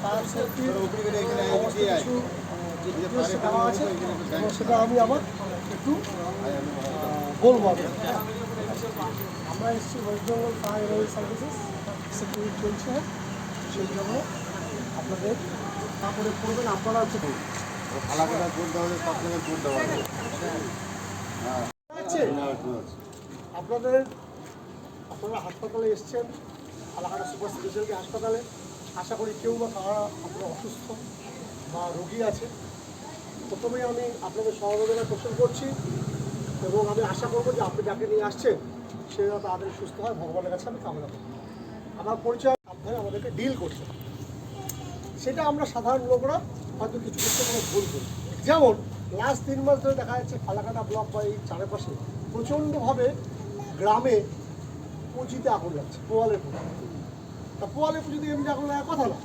Fire সেফটির কিছু যে ডিটেলস দেওয়া আছে এবং সেটা আমি আবার একটু বলবো। আমরা এসেছি West Bengal fire energy services security চলছে, সেই জন্য আপনাদের তারপরে করবেন আপনারা হচ্ছে আপনারা হাসপাতালে এসছেন, ফালাকাটা সুপার স্পেশালিটি হাসপাতালে। আশা করি কেউ বা কারা আপনারা অসুস্থ বা রোগী আছে। প্রথমেই আমি আপনাদের সহযোগিতা পোষণ করছি এবং আমি আশা করবো যে আপনি যাকে নিয়ে আসছেন সে যাতে তাড়াতাড়ি সুস্থ হয়, ভগবানের কাছে আমি কামনা করি। আমার পরিচয় সাবধানে আমাদেরকে ডিল করছে, সেটা আমরা সাধারণ লোকরা হয়তো কিছু ক্ষেত্রে কোনো ভুল করি। যেমন লাস্ট 3 মাস ধরে দেখা যাচ্ছে ফালাকাটা ব্লক বা এই চারপাশে প্রচণ্ডভাবে গ্রামে পুঁজিতে আগুন লাগছে, পোয়ালের পুজো। তা পোয়ালের পুজোতে এমনি আগুন লাগার কথা না,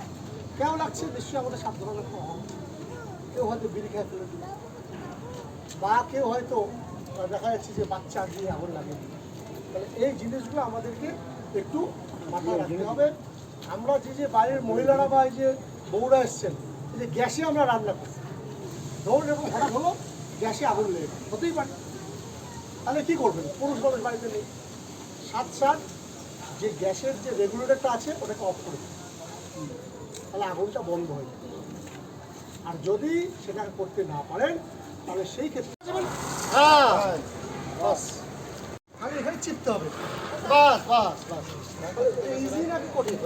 কেমন লাগছে নিশ্চয়ই আমাদের সাবধানতা রাখতে হবে। কেউ হয়তো বিড়ি খেয়ে ফেলে দিল বা কেউ হয়তো দেখা যাচ্ছে যে বাচ্চা দিয়ে আগুন লাগিয়ে দিল। তাহলে এই জিনিসগুলো আমাদেরকে একটু মাথায় রাখতে হবে। আমরা যে বাইরের মহিলারা বা এই যে বউরা এসছেন, এই যে গ্যাসে আমরা রান্না করি, ধরুন এরকম হঠাৎ হলো গ্যাসে আগুন লেগে হতেই পারে, তাহলে কী করবেন? পুরুষ মানুষ বাড়িতে নেই, সাথ যে গ্যাসের যে রেগুলেটরটা আছে ওটাকে অফ করে দিন, তাহলে আগুনটা বন্ধ হয়ে যাবে। আর যদি সেটা করতে না পারেন তাহলে সেই ক্ষেত্রে আগে এখানে চিপতে হবে, বাস ইজি নাকি কঠিন?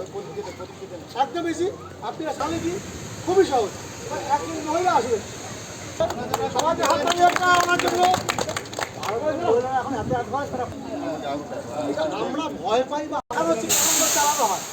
একদম ইজি। আপনি আসলে কি খুবই সহজ, একজন মহিলা আসবে সমাজে হাত আমার জন্য। এখন এত অ্যাডভান্স আমরা ভয় পাই বা চালানো হয়।